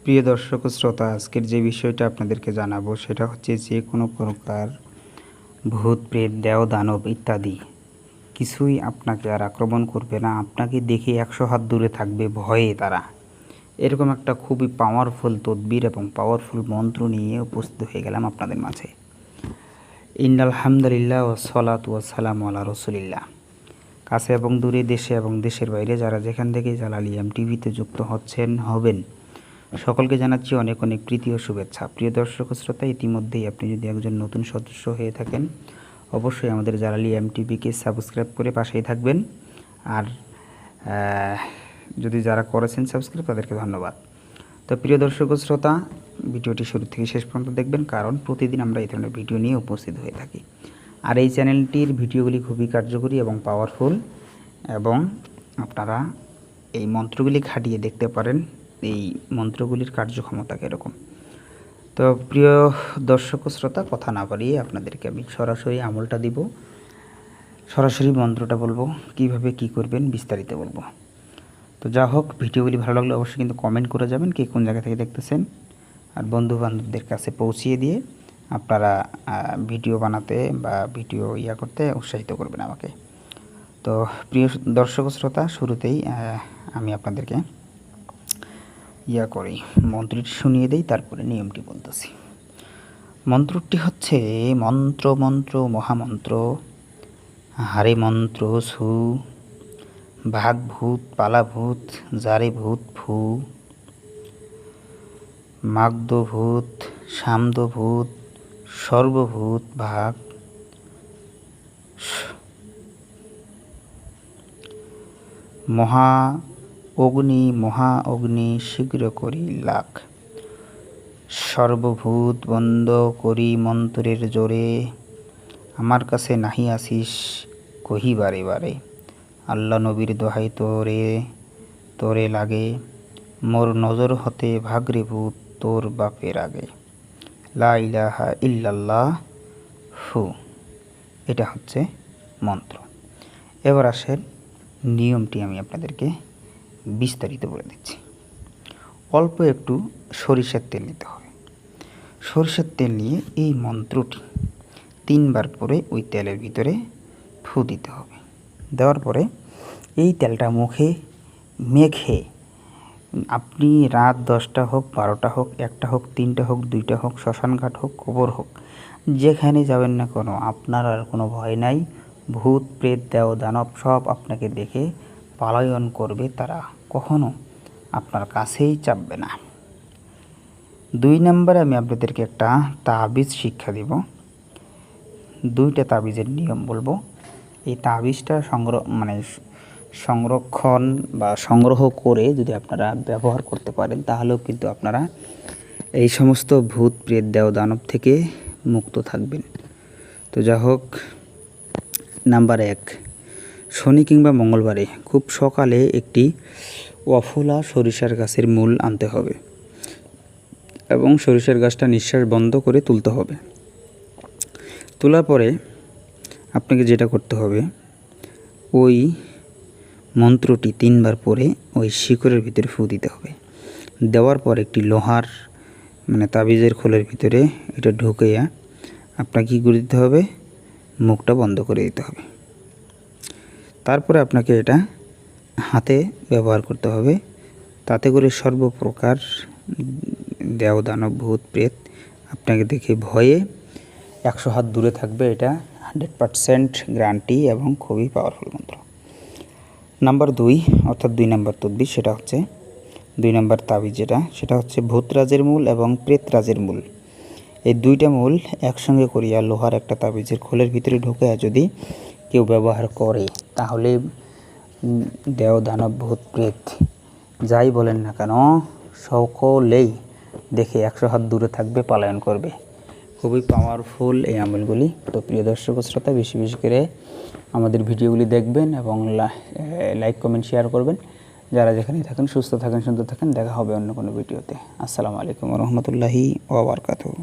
প্রিয় দর্শক ও শ্রোতা, আজকের যে বিষয়টা আপনাদেরকে জানাবো সেটা হচ্ছে যে কোনো প্রকার ভূত প্রেত দেও দানব ইত্যাদি কিছুই আপনাকে আর আক্রমণ করবে না। আপনাকে দেখে 100 হাত দূরে থাকবে ভয়ে তারা। এরকম একটা খুবই পাওয়ারফুল তদবির এবং পাওয়ারফুল মন্ত্র নিয়ে উপস্থিত হয়ে গেলাম আপনাদের মাঝে। ইন্নাল হামদুলিল্লাহ ওয়া সলাতু ওয়া সালামু আলা রাসূলিল্লাহ। কাছে এবং দূরে, দেশে এবং দেশের বাইরে যারা যেখান থেকে জালালী টিভিতে যুক্ত হবেন, সকলকে জানাচ্ছি অনেক অনেক প্রীতি ও শুভেচ্ছা। প্রিয় দর্শক ও শ্রোতা, ইতিমধ্যেই আপনি যদি একজন নতুন সদস্য হয়ে থাকেন, অবশ্যই আমাদের জালালী টিভিকে সাবস্ক্রাইব করে পাশেই থাকবেন। আর যদি যারা করেছেন সাবস্ক্রাইব, তাদেরকে ধন্যবাদ। তো প্রিয় দর্শক ও শ্রোতা, ভিডিওটি শুরু থেকে শেষ পর্যন্ত দেখবেন, কারণ প্রতিদিন আমরা এই ধরনের ভিডিও নিয়ে উপস্থিত হয়ে থাকি। আর এই চ্যানেলটির ভিডিওগুলি খুবই কার্যকরী এবং পাওয়ারফুল, এবং আপনারা এই মন্ত্রগুলি খাটিয়ে দেখতে পারেন এই মন্ত্রগুলির কার্যক্ষমতা কীরকম। তো প্রিয় দর্শক ও শ্রোতা, কথা না বাড়িয়ে আপনাদেরকে আমি সরাসরি আমলটা দিব, সরাসরি মন্ত্রটা বলবো, কিভাবে কি করবেন বিস্তারিত বলবো। তো যা হোক, ভিডিওগুলি ভালো লাগলে অবশ্যই কিন্তু কমেন্ট করে যাবেন কে কোন জায়গা থেকে দেখতেছেন, আর বন্ধু বান্ধবদের কাছে পৌঁছিয়ে দিয়ে আপনারা ভিডিও বানাতে বা ভিডিও করতে উৎসাহিত করবেন আমাকে। তো প্রিয় দর্শক শ্রোতা, শুরুতেই আমি আপনাদেরকে করি মন্ত্রটি শুনিয়ে দেই, তারপরে নিয়মটি বলতেছি। মন্ত্রটি হচ্ছে মন্ত্র মন্ত্র মহামন্ত্র হারে মন্ত্র সু ভাগ ভূত পালা ভূত জারে ভূত ফু মাগদ ভূত সামদ ভূত সর্বভূত ভাগ মহা অগ্নি শীঘ্র করি লাখ সর্বভূত বন্ধ করি মন্ত্রের জোরে আমার কাছে নাহি আসিস কহি বারে বারে আল্লাহ নবীর দোহাই তোরে লাগে মোর নজর হতে ভাগরে ভূত তোর বাপের আগে লা ইলাহা ইল্লাল্লাহ হু। এটা হচ্ছে মন্ত্র। এবার আসেন নিয়মটি আমি আপনাদেরকে বিস্তারিত বলে দিচ্ছি। অল্প একটু সরিষার তেল নিতে হবে। সরিষার তেল নিয়ে এই মন্ত্রটি 3 বার পরে ওই তেলের ভিতরে ফু দিতে হবে। দেওয়ার পরে এই তেলটা মুখে মেখে আপনি রাত 10টা হোক, 12টা হোক, 1টা হোক, 3টা হোক, 2টা হোক, শ্মশানঘাট হোক, কবর হোক, যেখানে যাবেন না কোনো, আপনার আর কোনো ভয় নাই। ভূত প্রেত দেও দানব সব আপনাকে দেখে পলায়ন করবে, তারা কখনো আপনার কাছেই চাপবে না। 2 নম্বরে আমি আপনাদেরকে একটা তাবিজ শিক্ষা দিব। 2টা তাবিজের নিয়ম বলবো। এই তাবিজটা সংরক্ষণ বা সংগ্রহ করে যদি আপনারা ব্যবহার করতে পারেন, তাহলেও কিন্তু আপনারা এই সমস্ত ভূত প্রেত দেও দানব থেকে মুক্ত থাকবেন। তো যা হোক, নাম্বার 1, শনি কিংবা মঙ্গলবারে খুব সকালে একটি অফুলা সরিষার গাছের মূল আনতে হবে এবং সরিষার গাছটা নিঃশ্বাস বন্ধ করে তুলতে হবে। তোলার পরে আপনাকে যেটা করতে হবে, ওই মন্ত্রটি 3 বার পরে ওই শিকড়ের ভিতরে ফু দিতে হবে। দেওয়ার পর একটি লোহার তাবিজের খোলের ভিতরে এটা ঢুকিয়ে আপনাকে কী করে দিতে হবে, মুখটা বন্ধ করে দিতে হবে। তারপরে আপনাকে এটা হাতে ব্যবহার করতে হবে। তাতে করে সর্বপ্রকার দেও দানব ভূত প্রেত আপনাকে দেখে ভয়ে 100 হাত দূরে থাকবে। এটা 100% গ্যারান্টি এবং খুবই পাওয়ারফুল মন্ত্র। নাম্বার 2, অর্থাৎ 2 নম্বর তদবির, সেটা হচ্ছে 2 নম্বর তাবিজ, সেটা হচ্ছে ভূতরাজের মূল এবং প্রেতরাজের মূল। এই 2টা মূল একসঙ্গে করিয়া লোহার একটা তাবিজের খোলের ভিতরে ঢুকে যদি কেউ ব্যবহার করে, তাহলে দেও দানব ভূত প্রেত যাই বলেন না কেন, সকলেই দেখে 100 হাত দূরে থাকবে, পলায়ন করবে। খুবই পাওয়ারফুল এই আমলগুলি। তো প্রিয় দর্শক শ্রোতা, বেশি বেশি করে আমাদের ভিডিওগুলি দেখবেন এবং লাইক কমেন্ট শেয়ার করবেন। যারা যেখানে থাকেন সুস্থ থাকেন, সুন্দর থাকেন। দেখা হবে অন্য কোনো ভিডিওতে। আসসালামু আলাইকুম ওয়া রাহমাতুল্লাহি ওয়া বারাকাতুহু।